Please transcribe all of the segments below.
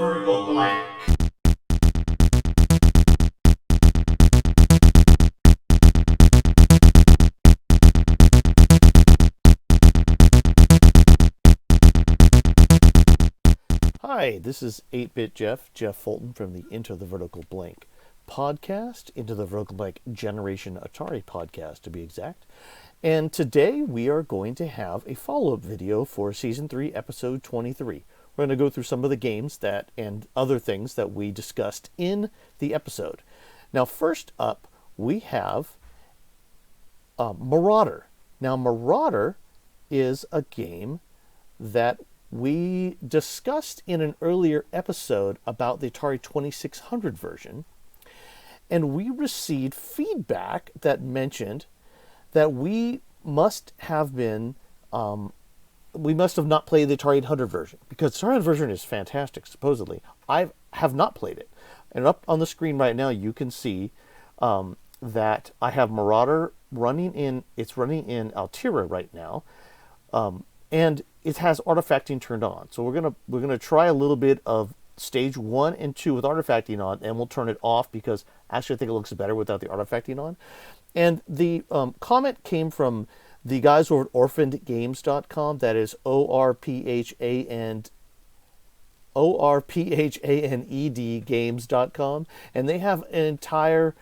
vertical blank. Hi, this is 8-Bit Jeff Fulton from the Into the Vertical Blank podcast, Into the Vertical Blank Generation Atari podcast to be exact. And today we are going to have a follow-up video for Season 3, Episode 23. We're going to go through some of the games that and other things that we discussed in the episode. Now, first up, we have Marauder. Now, Marauder is a game that we discussed in an earlier episode about the Atari 2600 version, and we received feedback that mentioned that we must have not played the Atari 800 version, because the Atari 800 version is fantastic, supposedly. I have not played it. And up on the screen right now, you can see that I have Marauder running in Altera right now. And it has artifacting turned on. So we're gonna try a little bit of stage 1 and 2 with artifacting on, and we'll turn it off because actually I think it looks better without the artifacting on. And the comment came from the guys over at orphanedgames.com. That is ORPHANED games.com, and they have an entire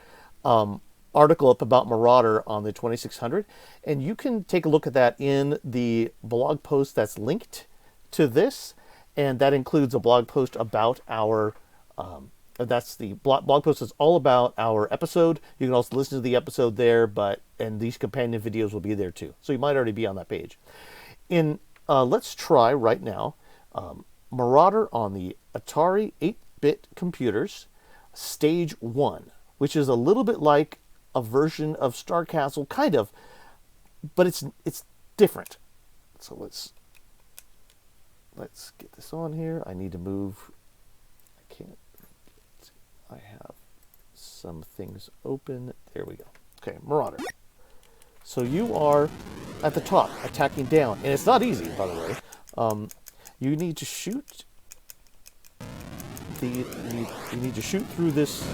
article up about Marauder on the 2600, and you can take a look at that in the blog post that's linked to this, and that includes a blog post about our that's the blog post is all about our episode. You can also listen to the episode there, and these companion videos will be there too, so you might already be on that page. Let's try right now Marauder on the Atari 8-bit computers, stage 1, which is a little bit like a version of Star Castle, kind of, but it's different. So let's get this on here. I need to move. I can't. I have some things open. There we go. Okay, Marauder. So you are at the top, attacking down, and it's not easy, by the way. You need to shoot you need to shoot through this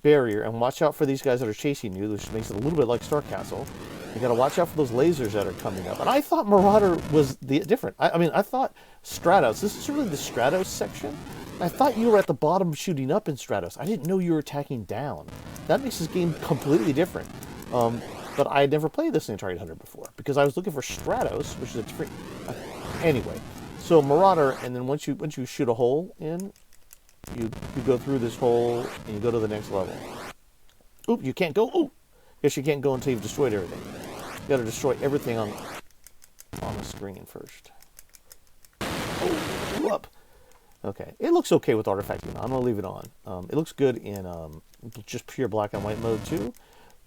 barrier and watch out for these guys that are chasing you, which makes it a little bit like Star Castle. You got to watch out for those lasers that are coming up. And I thought Marauder was different. I thought Stratos. This is really the Stratos section. I thought you were at the bottom shooting up in Stratos. I didn't know you were attacking down. That makes this game completely different. But I had never played this in Atari 800 before because I was looking for Stratos, which is a different. Anyway, so Marauder, and then once you shoot a hole in, you go through this hole and you go to the next level. Oop, you can't go. Oop. Guess you can't go until you've destroyed everything. You got to destroy everything on the screen first. Oh, up. Okay, it looks okay with artifacting. I'm gonna leave it on. It looks good in just pure black and white mode too,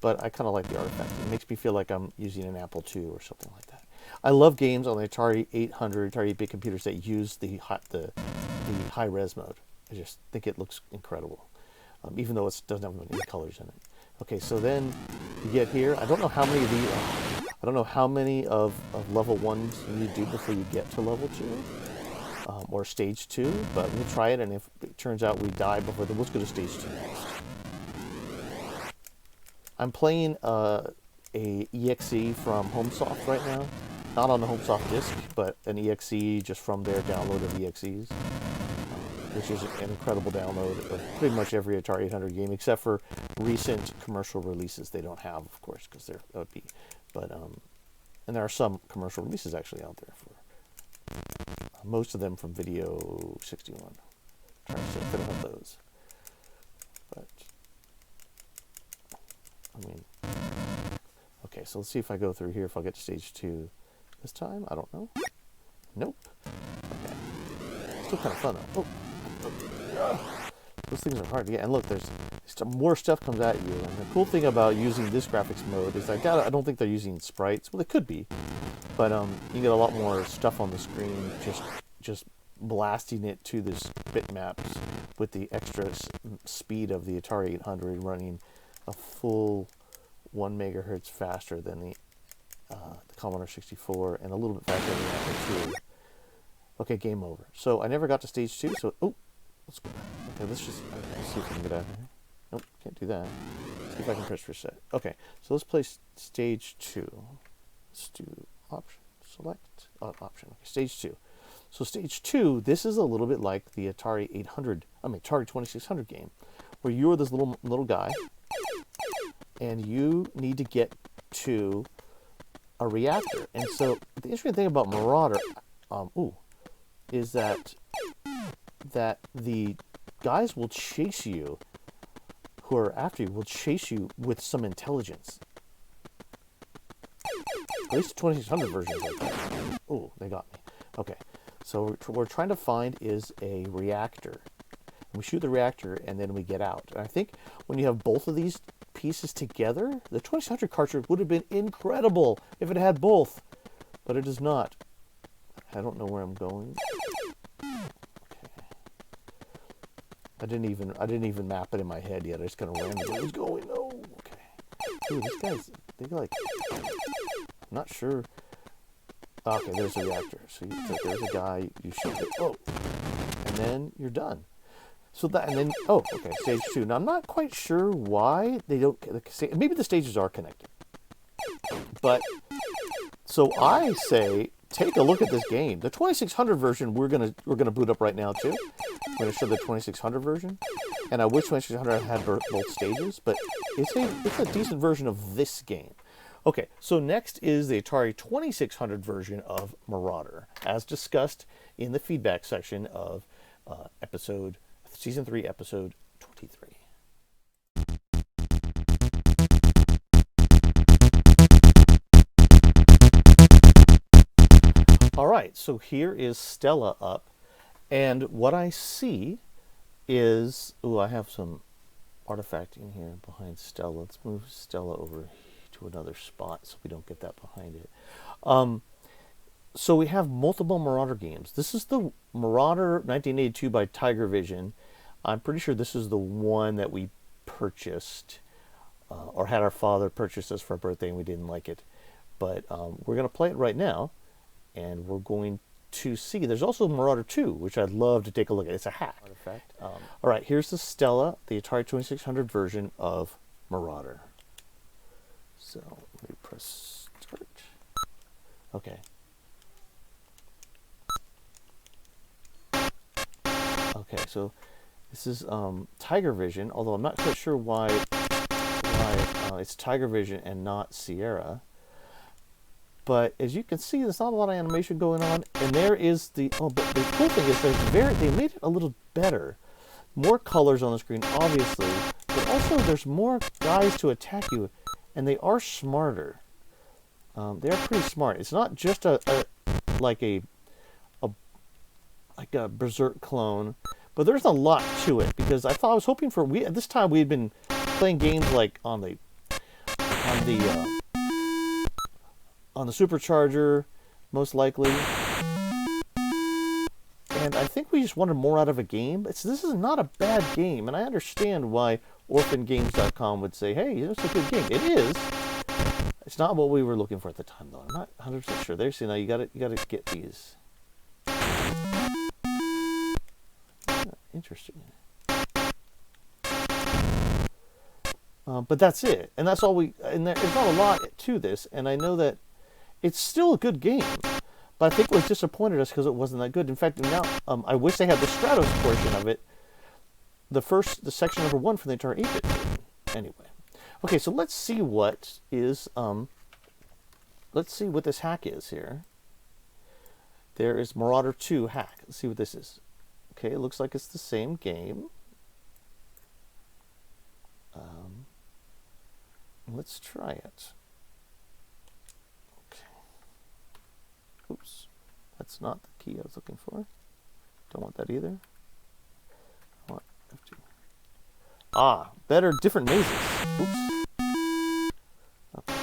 but I kind of like the artifacting. It makes me feel like I'm using an Apple II or something like that. I love games on the Atari 800, Atari 8-bit computers that use the high res mode. I just think it looks incredible, even though it doesn't have any colors in it. Okay, so then you get here. I don't know how many of these. I don't know how many of level 1s you need to do before you get to level 2 or stage 2. But we'll try it, and if it turns out we die before, then let's go to stage 2 next. I'm playing a EXE from HomeSoft right now, not on the HomeSoft disc, but an EXE just from their download of EXEs. Which is an incredible download of pretty much every Atari 800 game, except for recent commercial releases they don't have, of course, because that would be. But and there are some commercial releases actually out there for most of them from Video 61. Trying to see if they don't have those, but I mean, okay. So let's see if I go through here. If I'll get to stage 2 this time, I don't know. Nope. Okay. Still kind of fun though. Oh. Those things are hard to get, and look, there's more stuff comes at you. And the cool thing about using this graphics mode is I don't think they're using sprites. Well, they could be, but you get a lot more stuff on the screen just blasting it to this bitmaps with the extra speed of the Atari 800 running a full 1 megahertz faster than the Commodore 64 and a little bit faster than the Apple II. Okay, game over. So I never got to stage 2, so, oh, let's go. Okay, let's just see if we can get out of here. Nope, can't do that. Let's see if I can press reset. Okay, so let's play stage 2. Let's do option, select, option. Okay, stage 2. So stage 2, this is a little bit like the Atari 2600 game, where you're this little guy, and you need to get to a reactor. And so the interesting thing about Marauder, is that the guys will chase you, who are after you, will chase you with some intelligence. At least the 2600 version is like that. Oh, they got me. Okay, so what we're trying to find is a reactor. We shoot the reactor, and then we get out. And I think when you have both of these pieces together, the 2600 cartridge would have been incredible if it had both, but it does not. I don't know where I'm going. Okay. I didn't even map it in my head yet. I just kind of randomly was going. No. Okay. Ooh, these guys, they like. I'm not sure. Okay, there's a reactor. So there's a guy. You shoot it. Oh, and then you're done. So that, and then, oh, okay, stage 2. Now, I'm not quite sure why they don't, maybe the stages are connected. But, so I say, take a look at this game. The 2600 version, we're gonna boot up right now, too. I'm going to show the 2600 version. And I wish 2600 had both stages, but it's a decent version of this game. Okay, so next is the Atari 2600 version of Marauder, as discussed in the feedback section of Season 3, Episode 23. All right, so here is Stella up, and what I see is, I have some artifact in here behind Stella. Let's move Stella over to another spot so we don't get that behind it. So we have multiple Marauder games. This is the Marauder 1982 by Tiger Vision. I'm pretty sure this is the one that we purchased, or had our father purchase us for our birthday, and we didn't like it. But we're going to play it right now, and we're going to see. There's also Marauder 2, which I'd love to take a look at. It's a hack. Artifact. All right, here's the Stella, the Atari 2600 version of Marauder. So let me press start. Okay. Okay, so this is Tiger Vision, although I'm not quite sure why it's Tiger Vision and not Sierra. But as you can see, there's not a lot of animation going on, and there is the. Oh, but the cool thing is they made it a little better, more colors on the screen, obviously, but also there's more guys to attack you, and they are smarter. They are pretty smart. It's not just like a Berserk clone. But there's a lot to it, because I was hoping for, at this time we had been playing games like on the Supercharger, most likely, and I think we just wanted more out of a game. This is not a bad game, and I understand why OrphanGames.com would say, hey, it's a good game. It is. It's not what we were looking for at the time, though. I'm not 100% sure. There, see, now you gotta get these. Interesting. But that's it, and that's all and there's not a lot to this, and I know that it's still a good game, but I think what disappointed us because it wasn't that good. In fact, now I wish they had the Stratos portion of it, the section number 1 from the Atari 8-bit version. Anyway, okay, so let's see what is let's see what this hack is here. There is Marauder 2 hack. Let's see what this is. Okay, it looks like it's the same game. Let's try it. Okay. Oops. That's not the key I was looking for. Don't want that either. I want F2. Better, different mazes. Oops. Okay.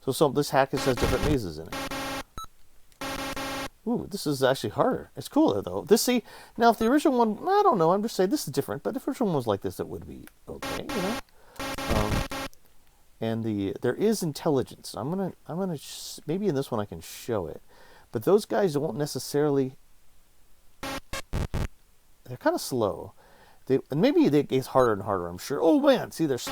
So this hack has different mazes in it. Ooh, this is actually harder. It's cooler, though. Now if the original one, I don't know, I'm just saying this is different, but if the original one was like this, it would be okay, you know? And there is intelligence. I'm gonna, maybe in this one I can show it, but those guys won't necessarily they're kind of slow. And maybe it gets harder and harder, I'm sure. Oh man, see there's...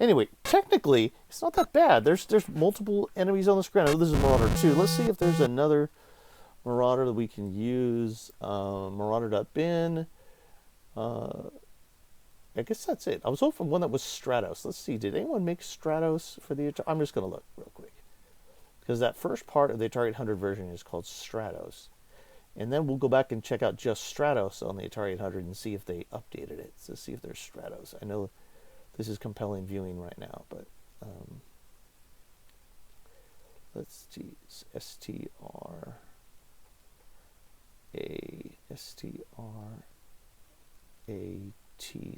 Anyway, technically, it's not that bad. There's multiple enemies on the screen. I know this is Marauder 2. Let's see if there's another Marauder that we can use. Marauder.bin. I guess that's it. I was hoping for one that was Stratos. Let's see. Did anyone make Stratos for the Atari? I'm just going to look real quick. Because that first part of the Atari 800 version is called Stratos. And then we'll go back and check out just Stratos on the Atari 800 and see if they updated it. So see if there's Stratos. I know this is compelling viewing right now, but let's see. S-T-R-A-T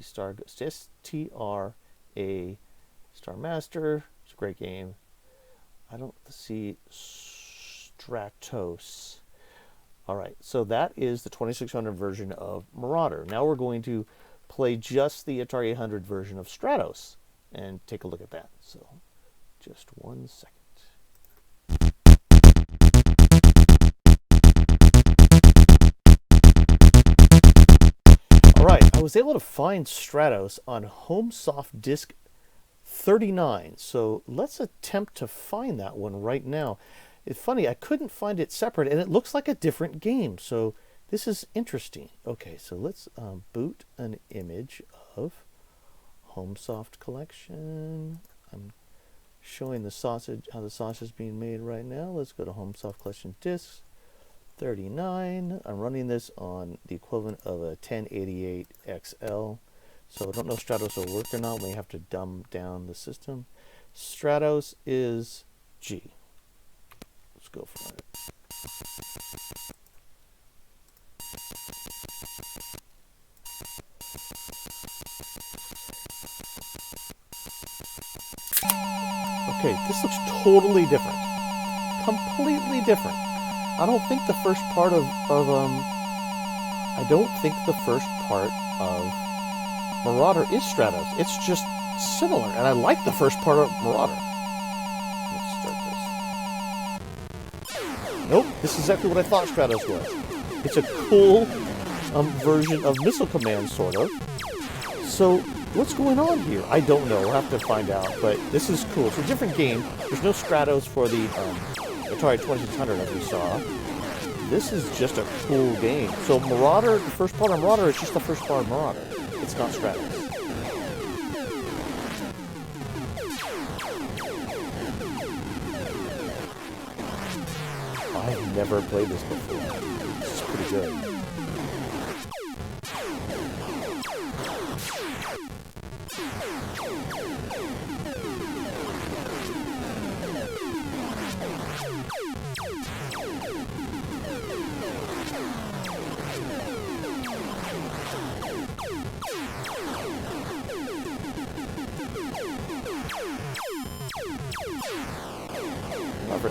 Star Master. It's a great game. I don't see Stratos. All right, so that is the 2600 version of Marauder. Now we're going to play just the Atari 800 version of Stratos and take a look at that. So just 1 second. All right, I was able to find Stratos on HomeSoft Disk 39. So let's attempt to find that one right now. It's funny, I couldn't find it separate, and it looks like a different game. So this is interesting. Okay, so let's boot an image of HomeSoft collection. I'm showing the sausage, how the sausage is being made right now. Let's go to HomeSoft collection disks 39. I'm running this on the equivalent of a 1088 XL. So I don't know if Stratos will work or not. We have to dumb down the system. Stratos is G. Let's go for it. Okay, this looks totally different. Completely different. I don't think the first part of Marauder is Stratos. It's just similar, and I like the first part of Marauder. Let's start this. Nope, this is exactly what I thought Stratos was. It's a cool version of Missile Command, sort of. So, what's going on here? I don't know. We'll have to find out, but this is cool. It's a different game. There's no Stratos for the Atari 2600 as we saw. This is just a cool game. So Marauder, the first part of Marauder is just the first part of Marauder. It's not Stratos. I've never played this before. This is pretty good.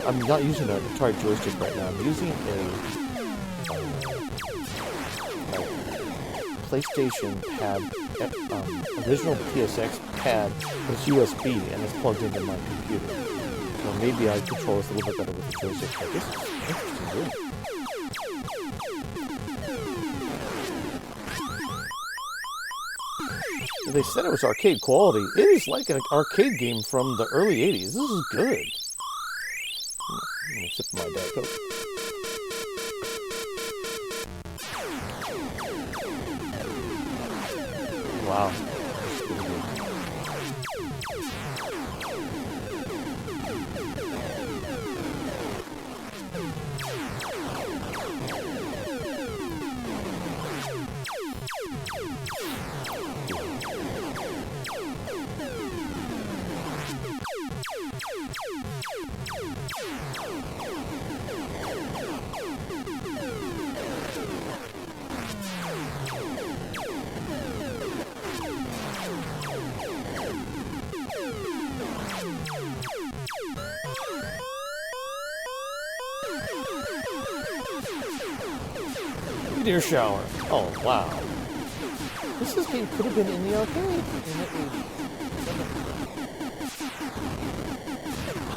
I'm not using an Atari joystick right now. I'm using a PlayStation pad, original PSX pad, but it's USB and it's plugged into my computer. So maybe I control this a little bit better with the joystick. But this is interesting, really. They said it was arcade quality. It is like an arcade game from the early 80s. This is good. I'm going to sip my Diet Coke. Wow. That's pretty good. Meteor shower. Oh, wow. This game could have been in the arcade in the 80s.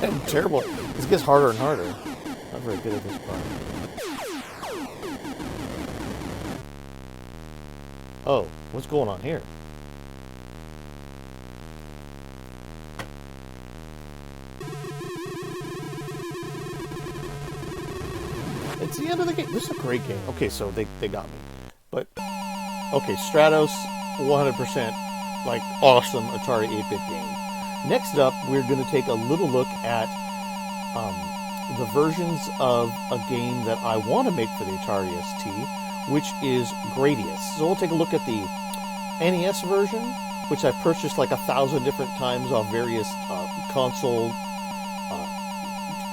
I'm terrible. This gets harder and harder. Not very good at this part. Oh, what's going on here? It's the end of the game. This is a great game. Okay, so they got me. But, okay, Stratos, 100%, like, awesome Atari 8-bit game. Next up, we're going to take a little look at the versions of a game that I want to make for the Atari ST, which is Gradius. So we'll take a look at the NES version, which I've purchased like 1,000 different times on various console,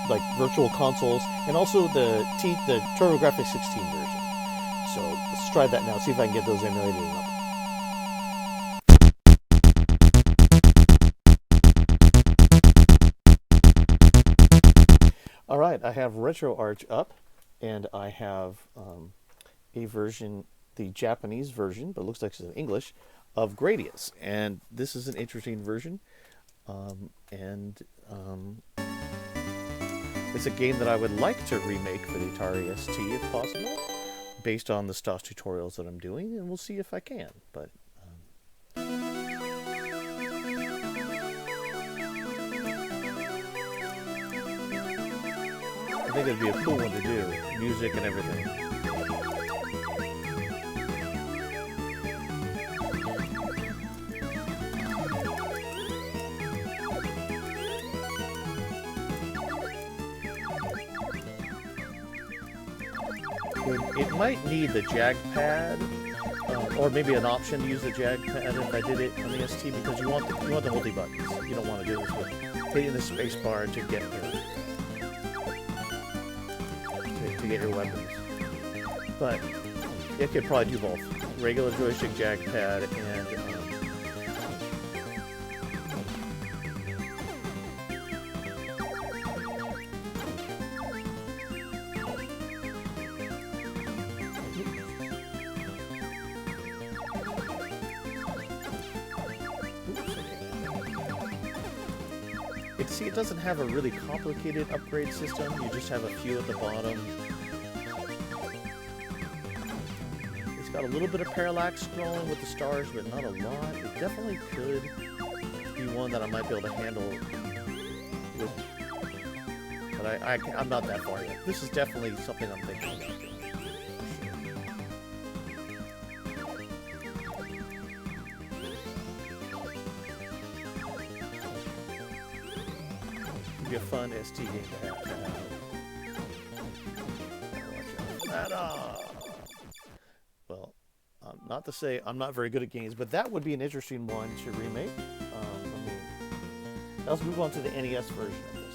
like virtual consoles, and also the TurboGrafx 16 version. So let's try that now, see if I can get those emulated up. All right, I have RetroArch up, and I have a version, the Japanese version, but it looks like it's in English, of Gradius. And this is an interesting version, it's a game that I would like to remake for the Atari ST if possible, based on the Stos tutorials that I'm doing, and we'll see if I can. But I think it'd be a cool one to do, music and everything. It might need the jag pad, or maybe an option to use the jag pad if I did it on the ST, because you want the multi buttons. You don't want to do this with hitting the space bar to get your weapons. But it could probably do both: regular joystick, jag pad, and see, it doesn't have a really complicated upgrade system. You just have a few at the bottom. It's got a little bit of parallax scrolling with the stars, but not a lot. It definitely could be one that I might be able to handle with, but I'm not that far yet. This is definitely something I'm thinking about doing. Be a fun ST game to have. Well, not to say I'm not very good at games, but that would be an interesting one to remake. Let's move on to the NES version of this.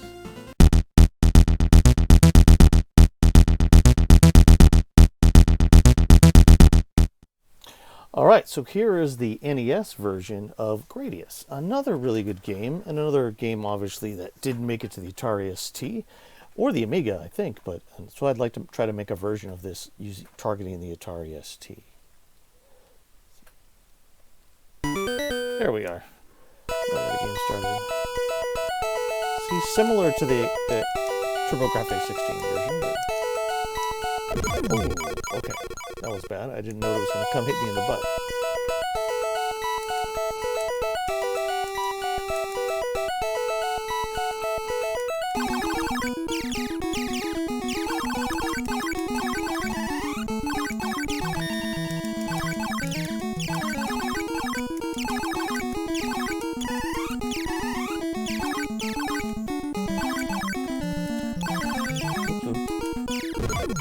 Alright, so here is the NES version of Gradius. Another really good game, and another game obviously that didn't make it to the Atari ST, or the Amiga, I think, but so I'd like to try to make a version of this targeting the Atari ST. There we are. Now the game started. See, similar to the TurboGrafx 16 version, but... Oh, okay. That was bad. I didn't know it was going to come hit me in the butt.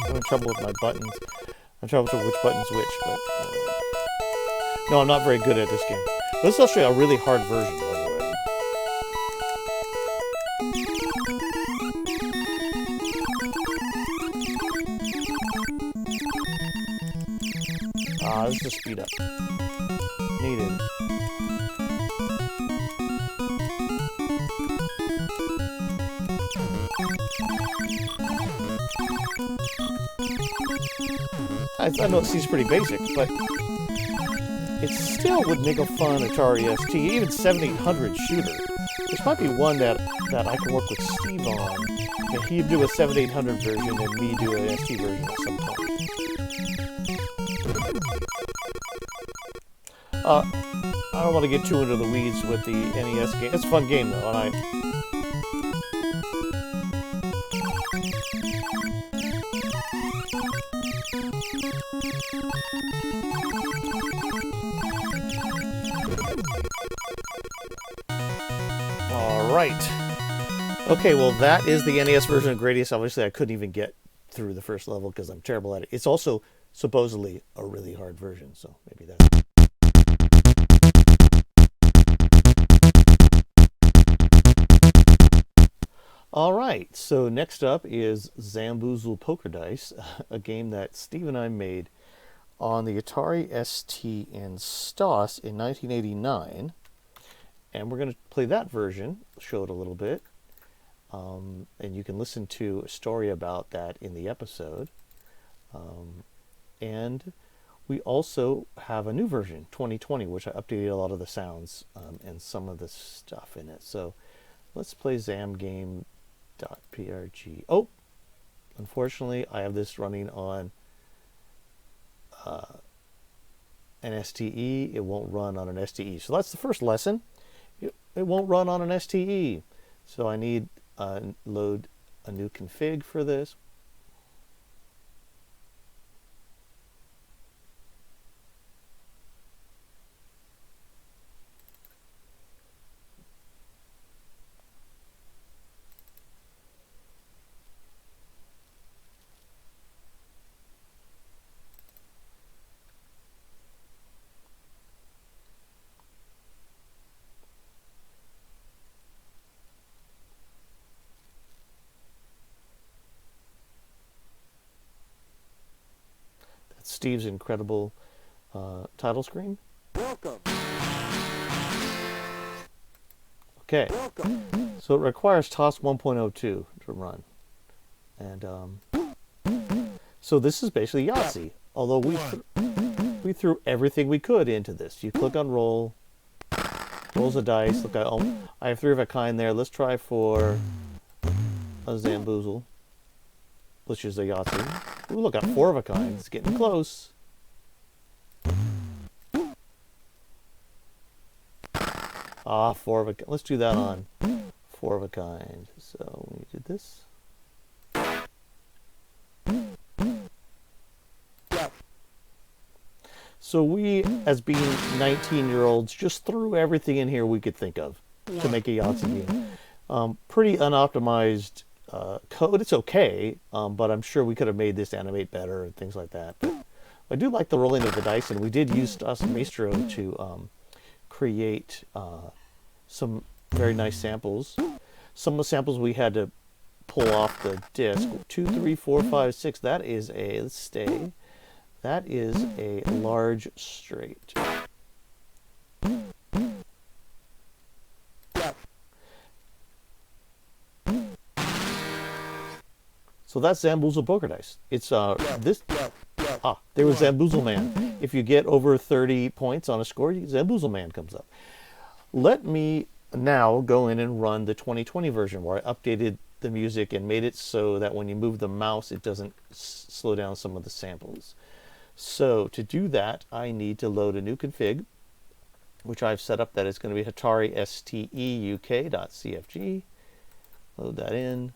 I'm in trouble with my buttons. I'm trying to which button's which, but no, I'm not very good at this game. This is actually a really hard version, by the way. This is the speed up. Needed. I know it seems pretty basic, but it still would make a fun Atari ST, even 7800 shooter. This might be one that I can work with Steve on. And he'd do a 7800 version and me do an ST version at some point. I don't want to get too into the weeds with the NES game. It's a fun game though, and Alright. Okay, well that is the NES version of Gradius. Obviously I couldn't even get through the first level because I'm terrible at it. It's also supposedly a really hard version, so maybe that's... Alright, so next up is Zamboozal Poker Dice, a game that Steve and I made on the Atari ST and Stos in 1989. And we're going to play that version, show it a little bit. And you can listen to a story about that in the episode. And we also have a new version, 2020, which I updated a lot of the sounds and some of the stuff in it. So let's play zamgame.prg. Oh, unfortunately, I have this running on an STE. It won't run on an STE. So that's the first lesson. It won't run on an STE. So I need load a new config for this. Steve's incredible title screen. Welcome. Okay. Welcome. So it requires TOS 1.02 to run. And so this is basically Yahtzee. Although we threw everything we could into this. You click on roll, rolls a dice. Look, I have 3 of a kind there. Let's try for a Zamboozle, which is a Yahtzee. Ooh, look, got 4 of a kind. It's getting close. Ah, 4 of a kind. Let's do that on 4 of a kind. So we did this. So we, as being 19-year-olds, just threw everything in here we could think of to make a Yahtzee game. Pretty unoptimized code. It's okay, but I'm sure we could have made this animate better and things like that. But I do like the rolling of the dice, and we did use Stos Maestro to create some very nice samples. Some of the samples we had to pull off the disc. 2, 3, 4, 5, 6. That is a, let's stay. That is a large straight. So that's Zamboozal Poker Dice. It's this. There was Zamboozle Man. If you get over 30 points on a score, Zamboozle Man comes up. Let me now go in and run the 2020 version where I updated the music and made it so that when you move the mouse, it doesn't slow down some of the samples. So to do that, I need to load a new config, which I've set up that is going to be Atari STEUK.cfg. Load that in.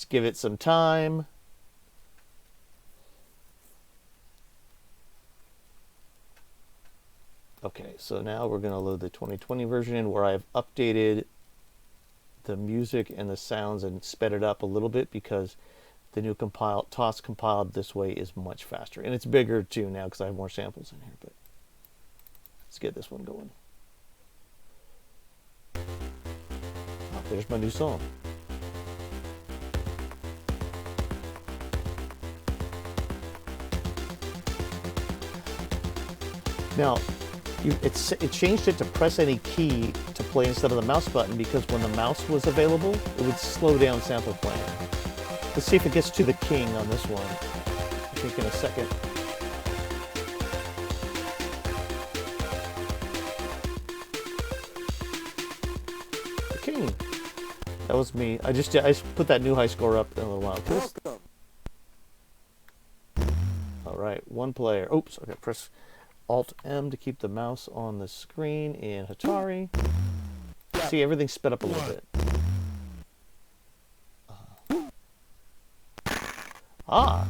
Give it some time. Okay, so now we're going to load the 2020 version where I've updated the music and the sounds and sped it up a little bit because the new TOS compiled this way is much faster. And it's bigger too now because I have more samples in here. But let's get this one going. Oh, there's my new song. Now, it changed it to press any key to play instead of the mouse button because when the mouse was available, it would slow down sample playing. Let's see if it gets to the king on this one. I think in a second. The king. that was me. I just put that new high score up in a little while. All right, one player. Oops, okay, press Alt M to keep the mouse on the screen in Atari. See, everything's sped up a little bit.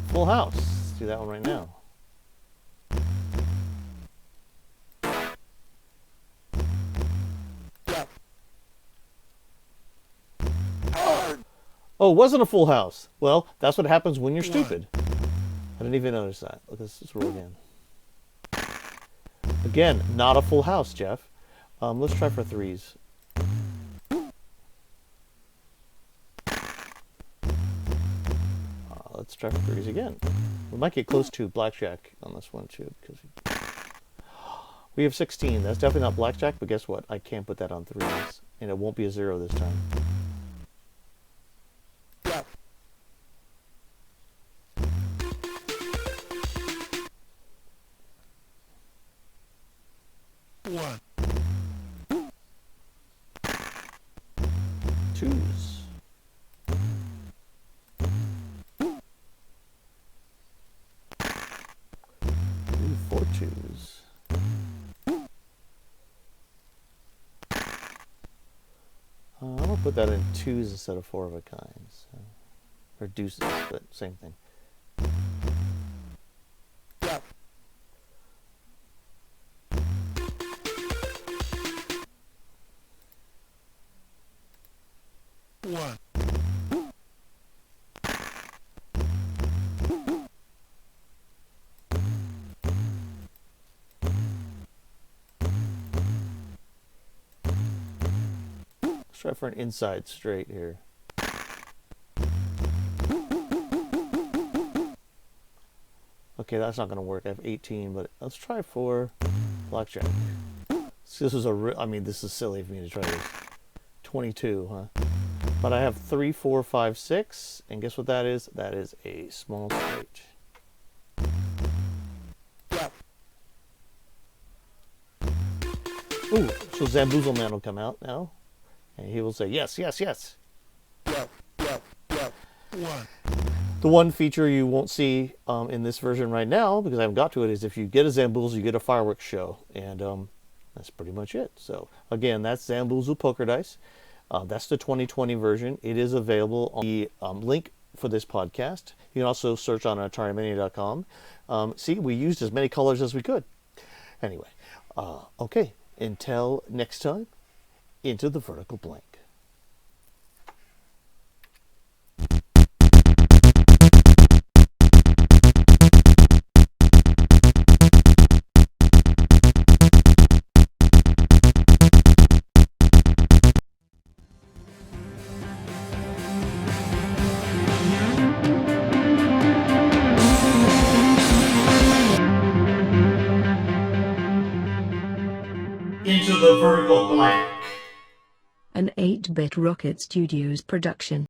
Full house. Let's do that one right now. Oh, it wasn't a full house. Well, that's what happens when you're stupid. I didn't even notice that. Let's roll again. Again, not a full house, Jeff. Let's try for threes. Let's try for threes again. We might get close to blackjack on this one too, because we have 16. That's definitely not blackjack, but guess what? I can't put that on threes, and it won't be a 0 this time. Twos. Four twos. I'm gonna put that in twos instead of 4 of a kind. So. Or deuces, but same thing. Let's try for an inside straight here. Okay, that's not going to work. I have 18, but let's try for blackjack. So this is I mean, this is silly for me to try this. 22, huh? But I have 3, 4, 5, 6, and guess what that is? That is a small straight. Ooh, so Zamboozle Man will come out now, and he will say, yes, yes, yes. The one feature you won't see in this version right now, because I haven't got to it, is if you get a Zamboozle, you get a fireworks show, and that's pretty much it. So, again, that's Zamboozal Poker Dice. That's the 2020 version. It is available on the link for this podcast. You can also search on AtariMania.com. See, we used as many colors as we could. Anyway, okay. Until next time, into the vertical blank. Into the vertical blank. An 8-Bit Rocket Studios production.